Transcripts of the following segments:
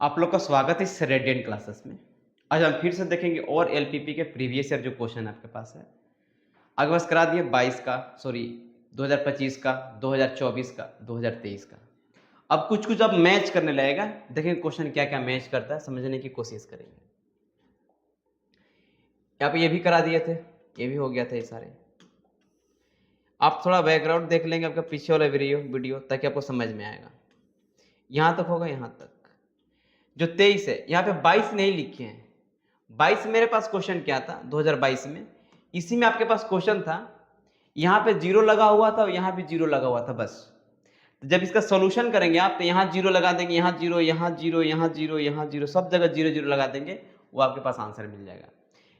आप लोग का स्वागत है इस रेडिएंट क्लासेस में। आज हम फिर से देखेंगे और एलपीपी के प्रीवियस ईयर जो क्वेश्चन आपके पास है। आगे बस करा दिए 22 का, सॉरी 2025 का, 2024 का, 2023 का। अब कुछ-कुछ अब मैच करने लगेगा। देखेंगे क्वेश्चन क्या-क्या मैच करता है, समझने की कोशिश करेंगे। यहाँ पे ये भी करा दिए थे, ये भी हो गया था ये सारे। आप थोड़ा बैकग्राउंड देख लेंगे आपका पीछे वाला वीडियो ताकि आपको समझ में आएगा। यहाँ तक होगा, यहाँ तक। जो 23 है, यहाँ पे 22 नहीं लिखे हैं। 22 मेरे पास क्वेश्चन क्या था 2022 में, इसी में आपके पास क्वेश्चन था, यहाँ पे 0 लगा हुआ था और यहाँ भी 0 लगा हुआ था बस। तो जब इसका सॉल्यूशन करेंगे आप तो यहाँ 0 लगा देंगे, यहाँ 0, यहाँ 0, यहाँ 0, यहाँ 0, सब जगह 0 0 लगा देंगे, वो आपके पास आंसर मिल जाएगा।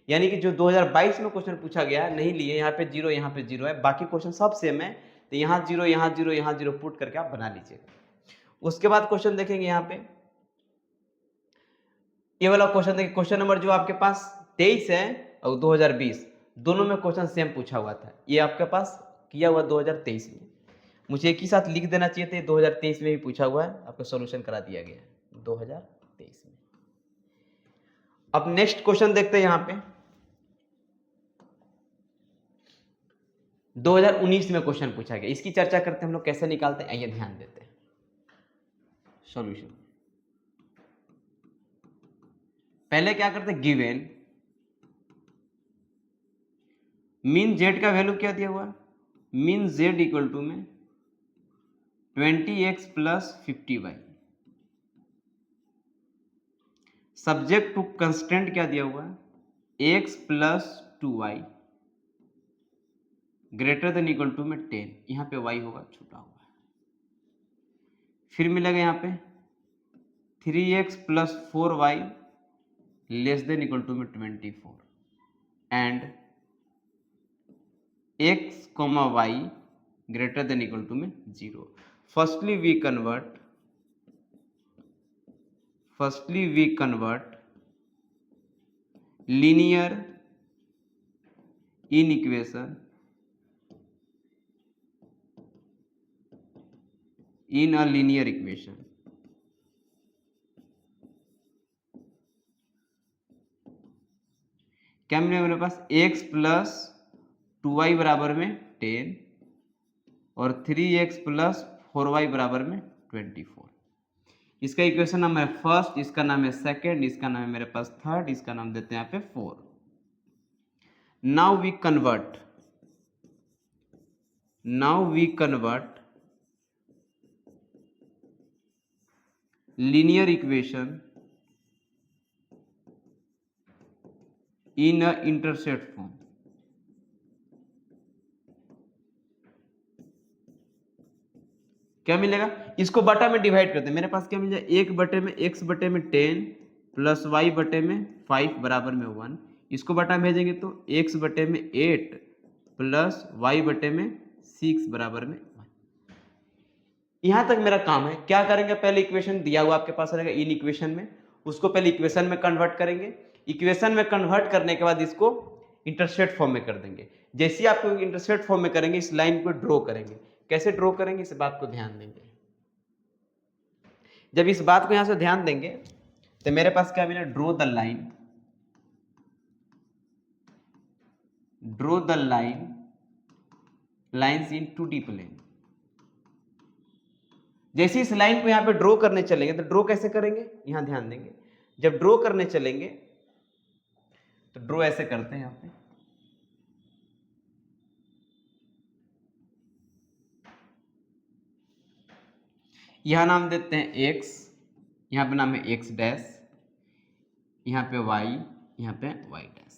यानी कि जो 2022 में क्वेश्चन पूछा गया नहीं लिए, यहाँ पे 0, यहाँ पे 0 है, बाकी क्वेश्चन सब सेम है, तो यहाँ 0, यहाँ 0, यहाँ 0 पुट करके आप बना लीजिएगा। उसके बाद क्वेश्चन देखेंगे यहाँ पे, ये वाला क्वेश्चन देखिए, क्वेश्चन नंबर जो आपके पास 23 है और 2020 दोनों में क्वेश्चन सेम पूछा हुआ था। ये आपके पास किया हुआ 2023 में, मुझे एक ही साथ लिख देना चाहिए था, 2023 में भी पूछा हुआ है, आपको सॉल्यूशन करा दिया गया है 2023 में। अब नेक्स्ट क्वेश्चन देखते हैं यहाँ पे 2019 में क्वेश्चन पूछा गया, इसकी चर्चा करते हैं हम लोग कैसे निकालते हैं, आइए ध्यान देते हैं। सॉल्यूशन पहले क्या करते हैं, गिवन मीन जेड का वैल्यू क्या दिया हुआ है, मीन जेड इक्वल टू में 20x plus 50y, subject to constant क्या दिया हुआ है x plus 2y greater than equal to में 10, यहाँ पे y होगा छूटा हुआ है। फिर मिलेगा यहाँ पे 3x plus 4y less than equal to में 24 and x comma y greater than equal to में 0। Firstly we convert linear in equation in a linear equation। क्या मिलेगा मेरे पास, x प्लस 2y बराबर में 10 और 3x प्लस 4y बराबर में 24। इसका इक्वेशन नाम है फर्स्ट, इसका नाम है सेकंड, इसका नाम है मेरे पास थर्ड, इसका नाम देते हैं यहाँ पे 4। Now we convert linear equation in a intercept form। क्या मिलेगा, इसको बटा में डिवाइड करते हैं, मेरे पास क्या मिल जाए, 1 बटे में x बटे में 10 प्लस y बटे में 5 बराबर में 1, इसको बटा में भेजेंगे तो x बटे में 8 प्लस y बटे में 6 बराबर में 1। यहां तक मेरा काम है। क्या करेंगे, पहले इक्वेशन दिया हुआ आपके पास रहेगा इन इक्वेशन में, उसको पहले इक्वेशन में कन्वर्ट करेंगे, इक्वेशन में कन्वर्ट करने के बाद इसको इंटरसेप्ट फॉर्म में कर देंगे। जैसे ही आपको इंटरसेप्ट फॉर्म में करेंगे, इस लाइन को ड्रॉ करेंगे। कैसे ड्रॉ करेंगे, इस बात को ध्यान देंगे। जब इस बात को यहां से ध्यान देंगे तो मेरे पास क्या मिला, draw the lines in 2D प्लेन। जैसे इस लाइन को यहां पे ड्रॉ करने चलेंगे तो ड्रॉ कैसे करेंगे, यहां ध्यान देंगे। जब ड्रॉ करने चलेंगे तो ड्रॉ ऐसे करते हैं, यहां पे यहां नाम देते हैं x, यहां पे नाम है x डैश, यहां पे y, यहां पे y डैश।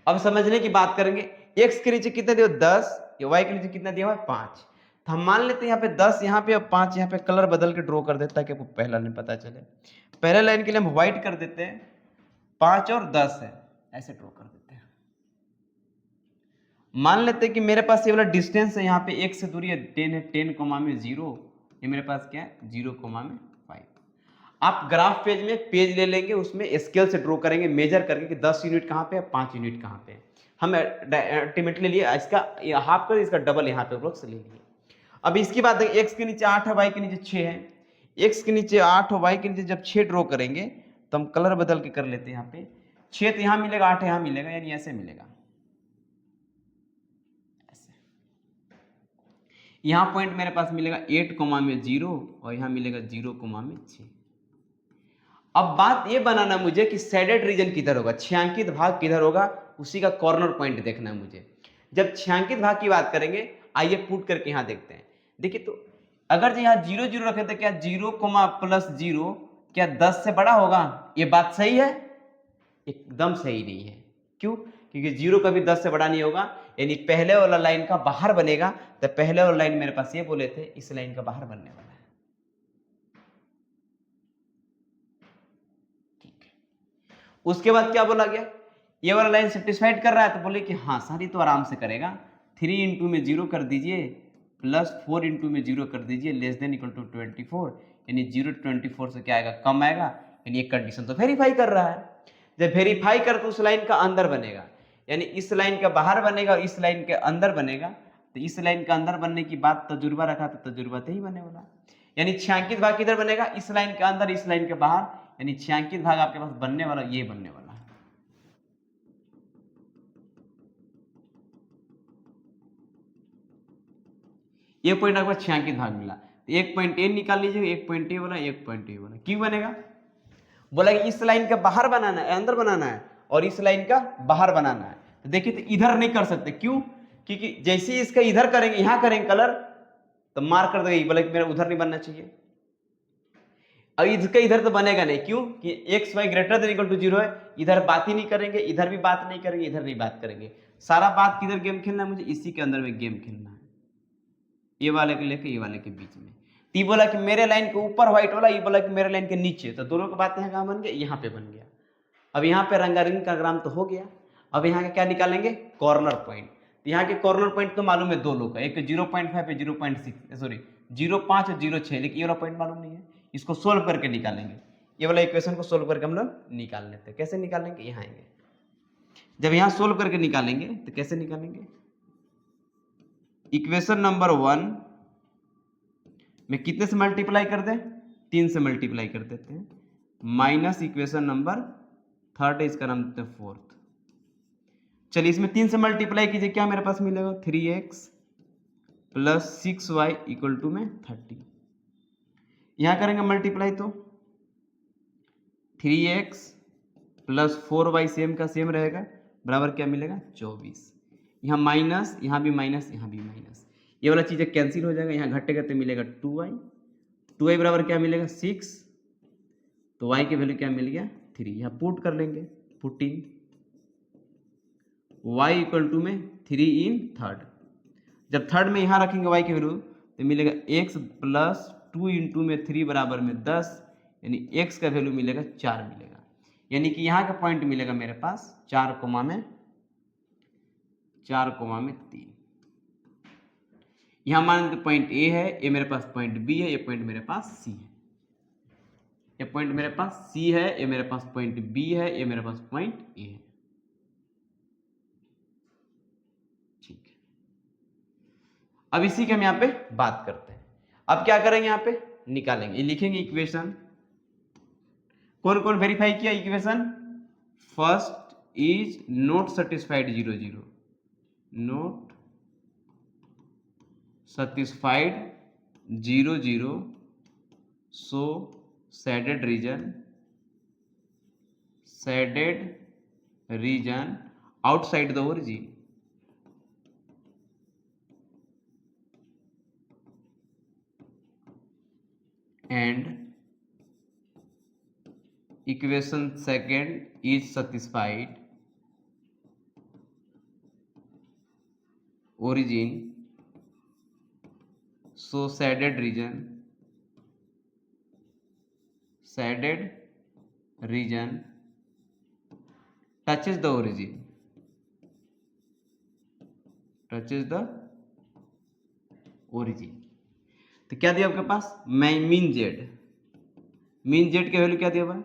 अब समझने की बात करेंगे, x के नीचे कितना दिया 10, y के नीचे कितना दिया हुआ 5। तो हम मान लेते हैं यहाँ पे 10, यहाँ पे 5, यहाँ पे कलर बदल के ड्रॉ कर देता है ताकि आपको पहला नहीं पता चले। पहले लाइन के लिए हम व्हाइट कर देते हैं, 5 और 10 है, ऐसे ड्रॉ कर देते हैं। मान लेते हैं कि मेरे पास ये वाला डिस्टेंस है, यहाँ पे x से दूरी है 10 है, 10 कोमा में 0, ये मेरे पास क्या है 0 कोमा में 5। आप ग्राफ पेज में पेज ले लेंगे, उसमें स्केल से ड्रॉ करेंगे, मेजर करके कि 10 यूनिट कहाँ पे है, 5 यूनिट कहाँ पे है। हम अल्टीमेटली लिए इसका हाफ कर, इसका डबल यहाँ पे अप्रोक्स ले लिए। अब इसकी बात देखिए, x के नीचे 8 है, y के नीचे 6 है, x के नीचे 8 और y के नीचे जब 6 ड्रॉ करेंगे तो हम कलर बदल के कर लेते हैं। यहाँ पे 6 तो यहाँ मिलेगा, 8 यहाँ मिलेगा, यानी ऐसे मिलेगा, ऐसे। यहाँ पॉइंट मेरे पास मिलेगा 8 कोमा में 0 और यहाँ मिलेगा 0 कोमा में 6। अब बात ये बनाना मुझे कि शेडेड रीजन किधर होगा, छायांकित भाग किधर होगा, उसी का कॉर्नर पॉइंट देखना है मुझे। जब छायांकित भाग की बात करेंगे, आइए पुट करके यहाँ देखते हैं। देखिए तो अगर जो यहाँ 0 0 रखें तो क्या 0 कोमा प्लस 0 क्या 10 से बड़ा होगा? ये बात सही है? एकदम सही नहीं है। क्यों? क्योंकि 0 कभी 10 से बड़ा नहीं होगा, यानी पहले वाला लाइन का बाहर बनेगा। तो पहले वाला लाइन मेरे पास ये बोले थे, इस लाइन का बाहर बनने वाला है। ठीक है, उसके बाद क्या बोला गया, ये वाला लाइन सेटिस्फाइड कर रहा है, तो बोले कि हाँ सारी तो आराम से करेगा। 3 इंटू में 0 कर दीजिए प्लस 4 इंटू में 0 कर दीजिए लेस देन इक्वल टू 24, यानी 0 24 से क्या आएगा, कम आएगा, यानी एक कंडीशन तो वेरीफाई कर रहा है। जब वेरीफाई कर तो उस लाइन का अंदर बनेगा, यानी इस लाइन के बाहर बनेगा और इस लाइन के अंदर बनेगा। तो इस लाइन के अंदर बनने की बात तजुर्बा रखा तो तजुर्बा तो ही बने वाला, यानी छायांकित भाग किधर बनेगा, इस लाइन के अंदर इस लाइन के बाहर, यानी छायांकित भाग आपके पास बनने वाला ये बनने वाला है। ये पॉइंट आपको छायांकित भाग मिला, तो एक पॉइंट ए निकाल लीजिए, एक पॉइंट ए वाला, एक पॉइंट ए वाला। क्यों बनेगा? बोला कि इस लाइन का बाहर बनाना है, अंदर बनाना है, और इस लाइन का बाहर बनाना है। तो देखिए तो इधर नहीं कर सकते, क्यों? क्योंकि जैसे ही इसका इधर करेंगे, यहां करेंगे कलर, तो मार्क कर देगा, बोला कि मेरा उधर नहीं बनना चाहिए। अब इसका इधर तो बनेगा नहीं, क्यों? कि X Y greater than equal to 0 है, इधर बात ही नहीं करेंगे, इधर भी बात नहीं करेंगे, इधर नहीं बात करेंगे। सारा बात किधर गेम खेलना है मुझे, इसी के अंदर में गेम खेलना है, ये वाले के लेके ये वाले के बीच में। ती बोला कि मेरे लाइन के ऊपर व्हाइट वाला, ये बोला कि मेरे लाइन के नीचे, तो दोनों की बात यहाँ कहाँ बन गया, यहाँ पे बन गया। अब यहाँ पे रंगारंग का ग्राम तो हो गया। अब यहाँ का क्या निकालेंगे, कॉर्नर पॉइंट। यहाँ के कॉर्नर पॉइंट तो मालूम है दो लोग का, एक 0.5 है 0.6 सॉरी 0.5 और 0.6, लेकिन ये वाला पॉइंट मालूम नहीं है। इसको सोल्व करके निकालेंगे, ये वाला इक्वेशन को सोल्व करके हम लोग निकाल लेते हैं। कैसे निकालेंगे, यहाँ आएंगे, जब यहाँ सोल्व करके निकालेंगे तो कैसे निकालेंगे, इक्वेशन नंबर 1 में कितने से मल्टीप्लाई कर दें, 3 से मल्टीप्लाई कर देते हैं, माइनस इक्वेशन नंबर 3 इसका नाम देते हैं 4। चलिए इसमें 3 से मल्टीप्लाई कीजिए, क्या मेरे पास मिलेगा, 3x plus 6y equal to में 30। यहां करेंगे मल्टीप्लाई तो 3x प्लस 4y सेम का सेम रहेगा, बराबर क्या मिलेगा, 24। यहाँ माइनस, यहाँ भी माइनस, यहाँ भी माइनस, ये वाला चीज़ें कैंसिल हो जाएगा, यहाँ घटेगा तो मिलेगा 2y बराबर क्या मिलेगा 6, तो y की वैल्यू क्या मिल गया 3। यहाँ पुट कर लेंगे, पुटिंग y इक्वल टू में 3 इन थर्ड। जब थर्ड में यहाँ रखेंगे y की वैल्यू तो मिलेगा x प्लस 2 इंटू में 3 बराबर में 10, यानी x का वैल्यू मिलेगा 4 मिलेगा, यानी कि यहाँ का पॉइंट मिलेगा मेरे पास 4 कोमा में 3। यहाँ मान लीजिए पॉइंट A है, ये मेरे पास पॉइंट B है, ये पॉइंट मेरे पास C है, ये पॉइंट मेरे पास C है, ये मेरे पास पॉइंट B है, ये मेरे पास पॉइंट A है। ठीक है, अब इसी के हम यहाँ पे बात करते हैं। अब क्या करेंगे, यहाँ पे निकालेंगे, ये लिखेंगे इक्वेशन। कौन कौन वेरीफाई किया equation, first is not satisfied 0 0, not satisfied 0 0, so shaded region outside the origin, and equation second is satisfied origin, so shaded region touches the origin, तो क्या दिया आपके पास, मीन जेड की वैल्यू क्या दिया हुआ है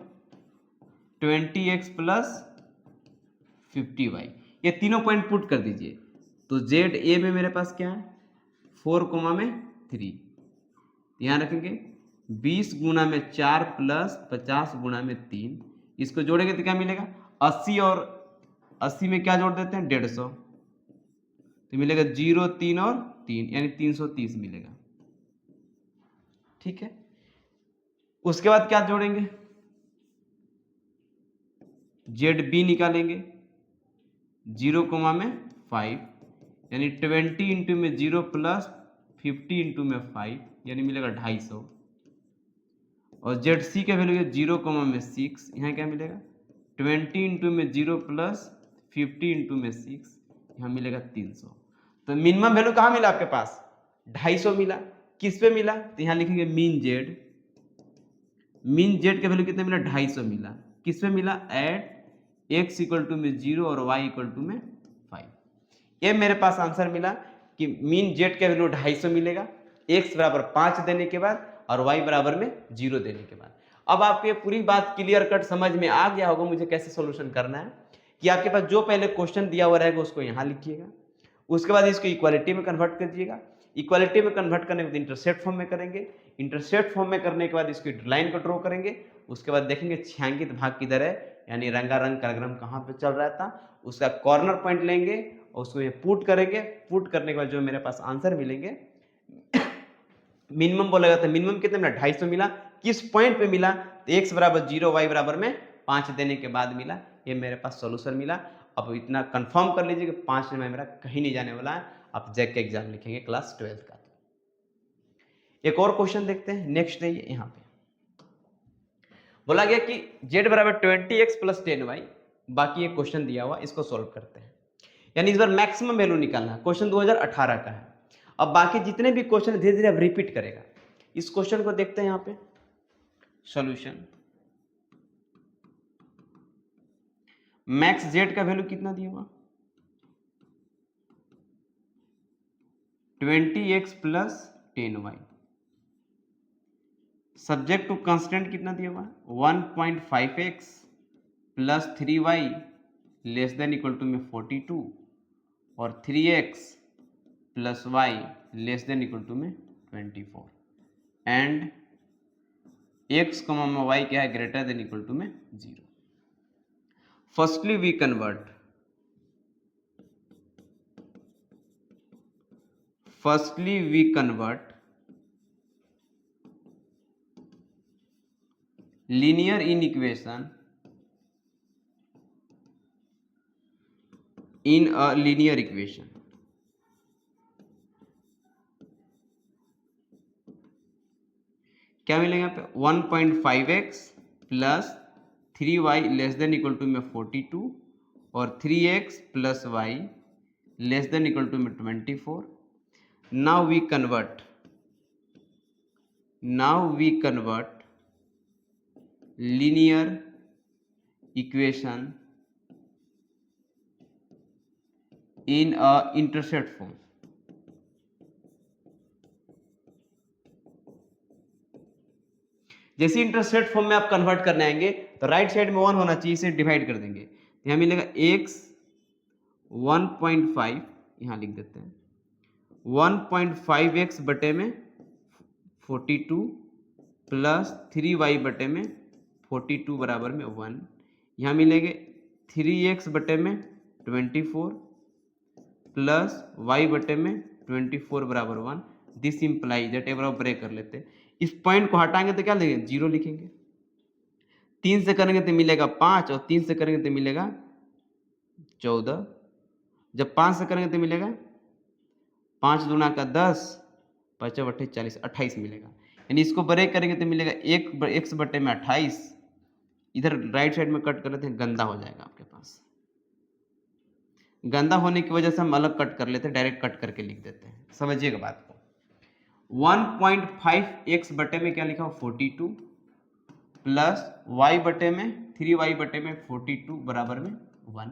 20x प्लस 50y, ये तीनों पॉइंट पुट कर दीजिए। तो जेड ए में मेरे पास क्या है 4 कोमा में 3, यहाँ रखेंगे 20 गुना में 4 प्लस 50 गुना में 3, इसको जोड़ेंगे तो क्या मिलेगा 80, और 80 में क्या जोड़ देते हैं 150, तो मिलेगा 0 3 और 3 यानी 330 मिलेगा। ठीक है, उसके बाद क्या जोड़ेंगे ZB निकालेंगे 0 में 5 यानी 20 इंटू में 0 प्लस 50 इंटू में 5 यानी मिलेगा 250, और ZC का वैल्यू है 0 में 6, यहाँ क्या मिलेगा 20 इंटू में 0 प्लस 50 इंटू में 6, यहाँ मिलेगा 300। तो मिनिमम वैल्यू कहाँ मिला आपके पास 250 मिला, किस पे मिला तो यहाँ लिखेंगे मीन जेड, मीन जेड का वैल्यू कितना मिला 250 मिला, किस पे मिला एट x इक्वल टू में 0 और y इक्वल टू में 5। ये मेरे पास आंसर मिला कि मीन जेड का वैल्यू 250 मिलेगा x बराबर 5 देने के बाद और y बराबर में 0 देने के बाद। अब आपको ये पूरी बात क्लियर कट समझ में आ गया होगा मुझे कैसे सॉल्यूशन करना है, कि आपके पास जो पहले क्वेश्चन दिया हुआ रहेगा उसको यहाँ लिखिएगा, उसके बाद इसको इक्वालिटी में कन्वर्ट कर दीजिएगा, इक्वालिटी में कन्वर्ट करने के बाद इंटरसेप्ट फॉर्म में करेंगे, इंटरसेप्ट फॉर्म में करने के बाद इसको लाइन को ड्रॉ करेंगे, उसके बाद देखेंगे छायांकित भाग किधर है यानी रंगारंग कार्यक्रम कहाँ पे चल रहा था, उसका कॉर्नर पॉइंट लेंगे और उसको ये पुट करेंगे, पुट करने के बाद जो मेरे पास आंसर मिलेंगे मिनिमम बोला जाता है, मिनिमम कितने मिला 250 मिला, किस पॉइंट पे मिला तो x बराबर 0 y बराबर में 5 देने के बाद मिला, ये मेरे पास सॉल्यूशन मिला। अब इतना कंफर्म कर लीजिए कि 5 में मेरा कहीं नहीं जाने वाला है, आप जैक का एग्जाम लिखेंगे क्लास 12 का। एक और क्वेश्चन देखते हैं, नेक्स्ट है यहाँ पे बोला गया कि z बराबर 20x प्लस 10y, बाकी ये क्वेश्चन दिया हुआ इसको सॉल्व करते हैं, यानी इस बार मैक्सिमम वैल्यू निकालना है, क्वेश्चन 2018 का है। अब बाकी जितने भी क्वेश्चन धीरे धीरे अब रिपीट करेगा। इस क्वेश्चन को देखते हैं यहाँ पे सॉल्यूशन, मैक्स जेड का वैल्यू कितना दिया हुआ 20x plus 10y, subject to constant कितना दिया हुआ 1.5x plus 3y less than equal to में 42 और 3x plus y less than equal to में 24 एंड x में y क्या है ग्रेटर देन इक्वल टू में 0। Firstly we convert linear inequation in a linear equation। क्या मिलेगा यहाँ पे 1.5x plus 3y less than equal to में 42 और 3x plus y less than equal to में 24। Now we convert linear equation in a intercept form। जैसे intercept form में आप कन्वर्ट करने आएंगे तो राइट साइड में 1 होना चाहिए, इसे डिवाइड कर देंगे, यहाँ मिलेगा x 1.5, यहाँ लिख देते हैं 1.5x बटे में 42 प्लस 3y बटे में 42 बराबर में 1, यहाँ मिलेंगे 3x बटे में 24 प्लस y बटे में 24 बराबर 1। दिस इंप्लाइज दैट एक बार ब्रेक कर लेते हैं, इस पॉइंट को हटाएंगे तो क्या लिखेंगे 0 लिखेंगे, 3 से करेंगे तो मिलेगा 5 और 3 से करेंगे तो मिलेगा 14, जब 5 से करेंगे तो मिलेगा 5 दूना का 10 5 अट्ठाईस 40 28 मिलेगा, यानी इसको ब्रेक करेंगे तो मिलेगा 1 बटे में 28, इधर राइट साइड में कट कर लेते हैं, गंदा हो जाएगा आपके पास, गंदा होने की वजह से हम अलग कट कर लेते हैं, डायरेक्ट कट करके लिख देते हैं, समझिएगा बात को। 1.5x बटे में क्या लिखा हो 42 प्लस y बटे में 3y बटे में 42 बराबर में 1,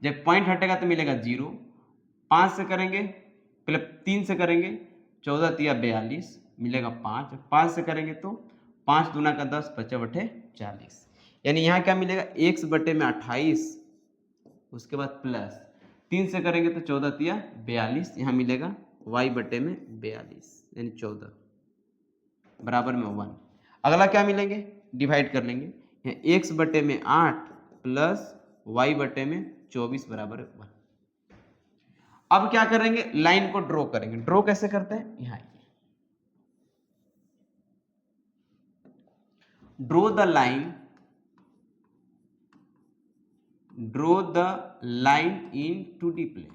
जब पॉइंट हटेगा तो मिलेगा 0, 5 से करेंगे पहले 3 से करेंगे 14 तिया 42 मिलेगा 5, 5 से करेंगे तो 5 दूना का 10 5 बटे 40, यानी यहाँ क्या मिलेगा x बटे में 28, उसके बाद प्लस 3 से करेंगे तो 14 तिया 42, यहाँ मिलेगा y बटे में 42 यानी 14 बराबर में 1। अगला क्या मिलेंगे, डिवाइड कर लेंगे, यहाँ x बटे में 8 प्लस y बटे में 24 बराबर 1। अब क्या करेंगे, लाइन को ड्रॉ करेंगे। ड्रॉ कैसे करते हैं, यहाँ draw the line in 2D प्लेन।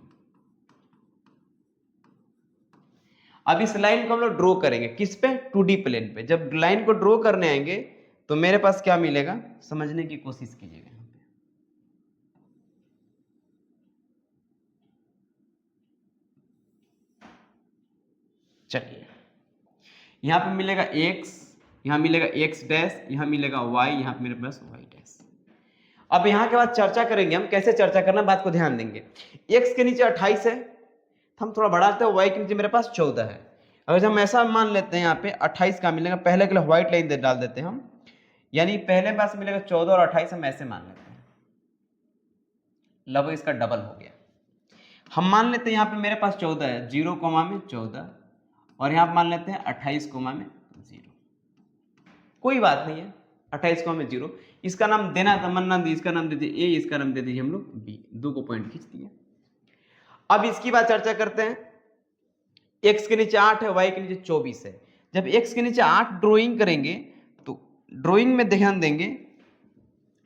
अब इस लाइन को हम लोग ड्रॉ करेंगे किस पे, 2D प्लेन पे। जब लाइन को ड्रॉ करने आएंगे तो मेरे पास क्या मिलेगा, समझने की कोशिश कीजिएगा। चलिए, यहां पे मिलेगा x, यहां मिलेगा x डैश, यहां मिलेगा y, यहां पे मेरे पास y डैश। अब यहां के बाद चर्चा करेंगे हम, कैसे चर्चा करना, बात को ध्यान देंगे। x के नीचे 28 है, हम थोड़ा बढ़ाते हैं, y के नीचे मेरे पास 14 है। अगर हम ऐसा मान लेते हैं, यहाँ पे 28 का मिलेगा, पहले के लिए व्हाइट लाइन डाल देते हैं हम, यानी पहले पास मिलेगा 14 और 28 हम ऐसे मान लेते हैं, लगभग इसका डबल हो गया। हम मान लेते हैं यहाँ पे मेरे पास 14 है, 0 कोमा में 14, और यहाँ मान लेते हैं 28 कोमा में 0। कोई बात नहीं है, 28 कोमा में 0, इसका नाम देना तमन्ना दी, इसका नाम दे दीजिए ए, इसका नाम दे दीजिए हम लोग बी, 2 को पॉइंट खींच दिया। अब इसकी बात चर्चा करते हैं। x के नीचे 8 है, y के नीचे 24 है। जब x के नीचे 8 ड्रॉइंग करेंगे तो ड्रॉइंग में ध्यान देंगे,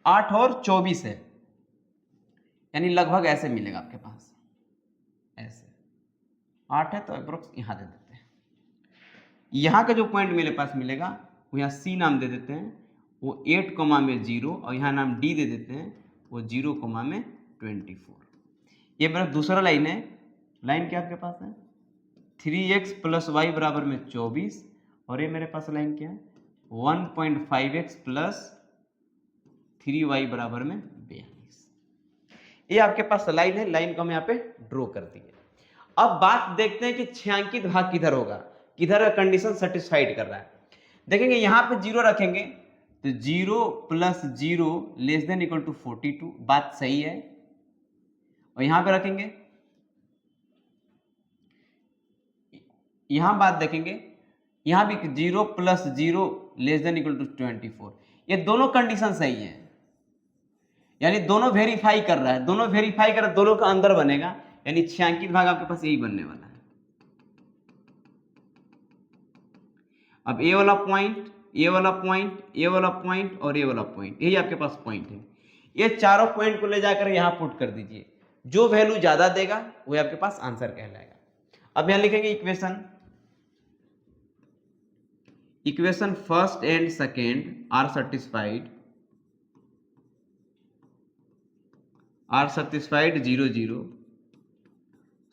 8 और 24 है, यानी लगभग ऐसे मिलेगा आपके पास, ऐसे 8 है तो अप्रोक्स यहां दे देते हैं। यहां का जो पॉइंट मेरे पास मिलेगा वो यहाँ c नाम दे देते हैं, वो 8 कोमा में 0, और यहाँ नाम d दे देते हैं, वो 0 कोमा में 24। ये मेरा दूसरा लाइन है। लाइन क्या आपके पास है, 3x प्लस वाई बराबर में 24, और ये मेरे पास लाइन क्या है, 1.5x प्लस 3y बराबर में 42। ये आपके पास लाइन है, लाइन को हम यहाँ पे ड्रॉ कर दिए। अब बात देखते हैं कि छायांकित भाग किधर होगा, किधर का कंडीशन सेटिस्फाइड कर रहा है। देखेंगे यहाँ पे 0 रखेंगे तो 0 plus 0 less than equal to 42, बात सही है। और यहां पे रखेंगे, यहां बात देखेंगे, यहां भी 0 plus 0 less than equal to 24, ये दोनों कंडीशन सही है, यानी दोनों वेरीफाई कर रहा है, दोनों वेरीफाई कर रहा है, दोनों का अंदर बनेगा, यानी छायांकित भाग आपके पास यही बनने वाला है। अब ए वाला पॉइंट, ए वाला पॉइंट, ए वाला पॉइंट और ए वाला पॉइंट, यही आपके पास पॉइंट है। ये चारों पॉइंट को ले जाकर यहां पुट कर दीजिए, जो वैल्यू ज्यादा देगा वो आपके पास आंसर कहलाएगा। अब यहां लिखेंगे equation first and second are satisfied 0 0,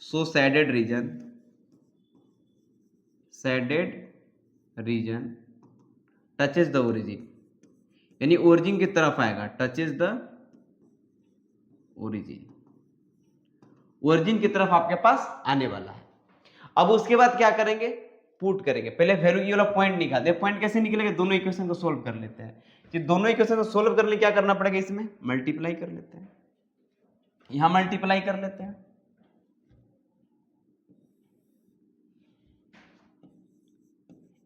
so shaded region touches the origin, यानी ओरिजिन की तरफ आएगा, टचेज द ओरिजिन, ओरिजिन की तरफ आपके पास आने वाला है। अब उसके बाद क्या करेंगे, पुट करेंगे। पहले वैल्यू ये वाला पॉइंट निकाल दे, पॉइंट कैसे निकलेगा, दोनों इक्वेशन को सोल्व कर लेते हैं। कि दोनों इक्वेशन को सोल्व करने क्या करना पड़ेगा, इसमें मल्टीप्लाई कर लेते हैं, यहां मल्टीप्लाई कर लेते हैं।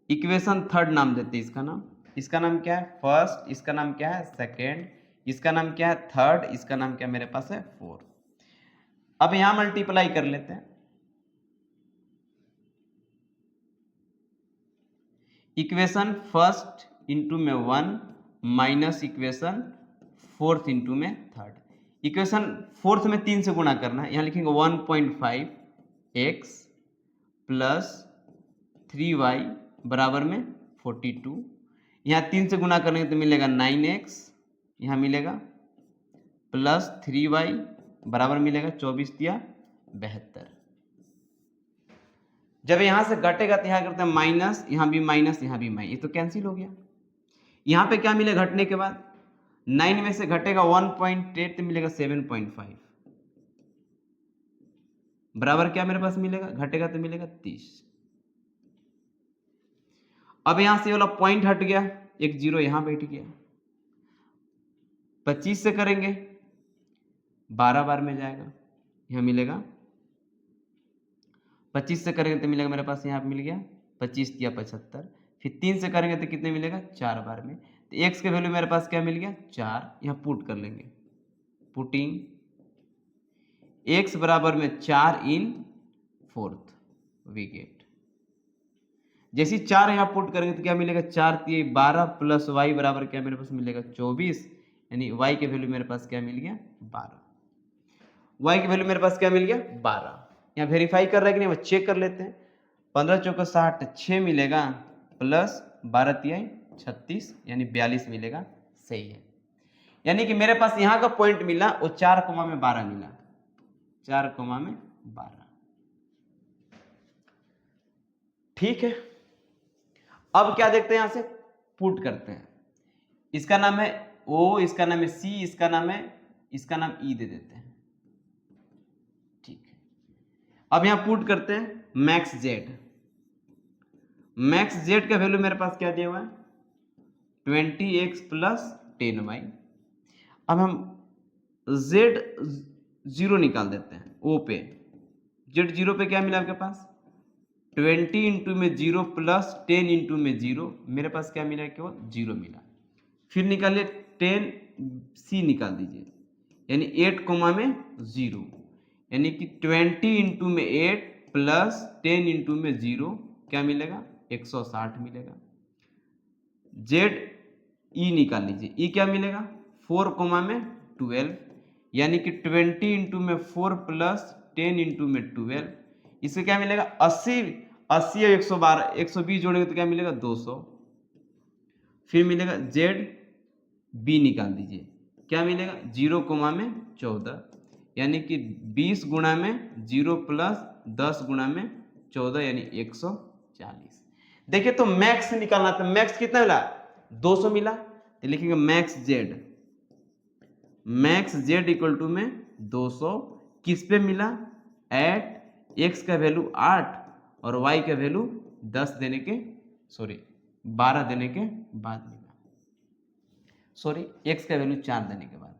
इक्वेशन थर्ड नाम देते हैं इसका नाम क्या है फर्स्ट, इसका नाम क्या है सेकेंड, इसका नाम क्या है थर्ड, इसका नाम क्या मेरे पास है फोर्थ। अब यहां मल्टीप्लाई कर लेते हैं। इक्वेशन फर्स्ट इंटू में 1 माइनस इक्वेशन फोर्थ इंटू में थर्ड। इक्वेशन फोर्थ में 3 से गुणा करना है, यहां लिखेंगे 1.5x प्लस 3y बराबर में 42, यहाँ 3 से गुणा करेंगे तो मिलेगा 9x, यहाँ मिलेगा प्लस 3y बराबर मिलेगा 24 दिया 72। जब यहां से घटेगा तो यहां करते हैं माइनस, यहां भी माइनस, यहां भी माइनस, ये तो कैंसिल हो गया। यहां पे क्या मिलेगा घटने के बाद, 9 में से घटेगा 1.8 तो मिलेगा 7.5 बराबर क्या मेरे पास मिलेगा, घटेगा तो मिलेगा 30। अब यहां से वाला पॉइंट हट गया, एक जीरो यहां बैठ गया। 25 से करेंगे 12 बार में जाएगा, यहां मिलेगा 25 से करेंगे तो मिलेगा मेरे पास, यहां मिल गया 25 दिया 75, फिर 3 से करेंगे तो कितने मिलेगा 4 बार में। तो x के वैल्यू मेरे पास क्या मिल गया 4, यहाँ पुट कर लेंगे, पुटिंग x बराबर में 4 इन 4th विकेट। जैसे 4 यहाँ पुट करेंगे तो क्या मिलेगा 4 3 12 प्लस y बराबर क्या मेरे पास मिलेगा 24, यानी y के वैल्यू मेरे पास क्या मिल गया 12। y की वैल्यू मेरे पास क्या मिल गया 12। यहाँ वेरीफाई कर रहा है कि नहीं, वो चेक कर लेते हैं। 15 चौका 60, 6 मिलेगा प्लस 12 तिहाई 36, यानी 42 मिलेगा, सही है। यानी कि मेरे पास यहाँ का पॉइंट मिला वो 4,12 मिला, 4,12। ठीक है, अब क्या देखते हैं, यहां से पुट करते हैं। इसका नाम है O, इसका नाम है C, इसका नाम E दे देते हैं। ठीक है, अब यहां पुट करते हैं मैक्स जेड। मैक्स जेड का वैल्यू मेरे पास क्या दिया हुआ है 20x प्लस 10y। अब हम z 0 निकाल देते हैं O पे। z 0 पे क्या मिला आपके पास 20 इंटू में 0 प्लस 10 इंटू में 0, मेरे पास क्या मिला केवल 0 मिला। फिर निकालिए 10c निकाल दीजिए, यानी 8 कोमा में 0, यानी कि 20 इंटू में 8 प्लस 10 इंटू में 0 क्या मिलेगा 160 मिलेगा। जेड ई निकाल लीजिए, ई क्या मिलेगा 4 कोमा में 12, यानी कि 20 इंटू में 4 प्लस 10 इंटू में 12, इससे क्या मिलेगा 80 और 112 120 जोड़ेंगे तो क्या मिलेगा 200। फिर मिलेगा जेड बी निकाल दीजिए, क्या मिलेगा 0 कोमा में 14, यानी कि 20 गुणा में 0 प्लस 10 गुणा में 14, यानी 140। देखिए तो मैक्स निकालना था, मैक्स कितना मिला 200 मिला, तो लिखेंगे मैक्स जेड इक्वल टू में 200 किस पे मिला एट एक्स का वैल्यू 8 और y का वैल्यू 10 देने के 12 देने के बाद मिला, x का वैल्यू 4 देने के बाद,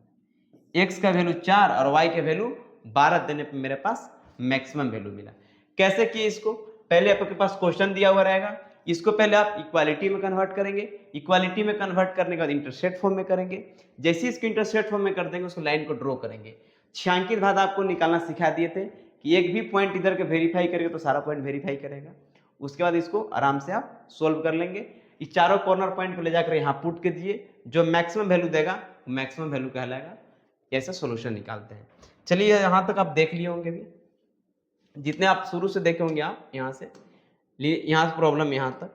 x का वैल्यू 4 और y का वैल्यू 12 देने पे मेरे पास मैक्सिमम वैल्यू मिला। कैसे किए इसको, पहले आपके पास क्वेश्चन दिया हुआ रहेगा, इसको पहले आप इक्वालिटी में कन्वर्ट करेंगे, इक्वालिटी में कन्वर्ट करने के बाद इंटरसेप्ट फॉर्म में करेंगे। जैसे इसको इंटरसेप्ट फॉर्म में कर देंगे उसको लाइन को ड्रॉ करेंगे। छायांकित भाग आपको निकालना सिखा दिए थे कि एक भी पॉइंट इधर के वेरीफाई करेगा तो सारा पॉइंट वेरीफाई करेगा। उसके बाद इसको आराम से आप सोल्व कर लेंगे। इस चारों कॉर्नर पॉइंट को ले जाकर यहाँ पुट के दिए, जो मैक्सिमम वैल्यू देगा मैक्सिमम वैल्यू कहलाएगा। ऐसा सोल्यूशन निकालते हैं। चलिए यहाँ तक आप देख लिए होंगे भी, जितने आप शुरू से देखे होंगे आप यहाँ से प्रॉब्लम यहाँ तक।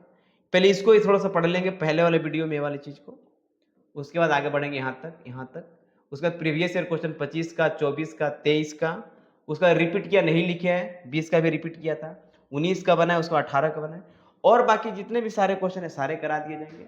पहले इसको ही थोड़ा सा पढ़ लेंगे पहले वाले वीडियो में ये वाली चीज़ को, उसके बाद आगे बढ़ेंगे यहाँ तक। उसके बाद प्रीवियस ईयर क्वेश्चन 25 का 24 का 23 का, उसका रिपीट किया नहीं लिखे है, 20 का भी रिपीट किया था, 19 का बना है, उसका 18 का बना है, और बाकी जितने भी सारे क्वेश्चन है सारे करा दिए जाएंगे।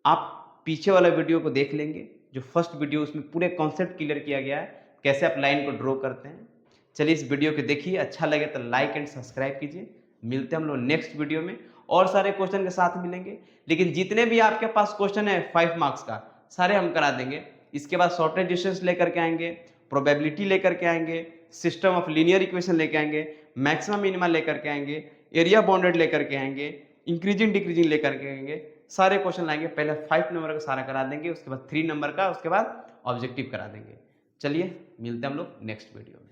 आप पीछे वाला वीडियो को देख लेंगे, जो फर्स्ट वीडियो उसमें पूरे कॉन्सेप्ट क्लियर किया गया है, कैसे आप लाइन को ड्रॉ करते हैं। चलिए इस वीडियो को देखिए, अच्छा लगे तो लाइक एंड सब्सक्राइब कीजिए। मिलते हैं हम लोग नेक्स्ट वीडियो में, और सारे क्वेश्चन के साथ मिलेंगे। लेकिन जितने भी आपके पास क्वेश्चन है 5 मार्क्स का सारे हम करा देंगे। इसके बाद शॉर्टेज डिस्टेंस लेकर के आएंगे, प्रोबेबिलिटी लेकर के आएंगे, सिस्टम ऑफ लीनियर इक्वेशन लेकर आएंगे, मैक्सिमम मिनिमम लेकर के आएंगे, एरिया बाउंडेड लेकर के आएंगे, इंक्रीजिंग डिक्रीजिंग लेकर के आएंगे। सारे क्वेश्चन लाएंगे। पहले 5 नंबर का सारा करा देंगे, उसके बाद 3 नंबर का, उसके बाद ऑब्जेक्टिव करा देंगे। चलिए मिलते हैं हम लोग नेक्स्ट वीडियो में।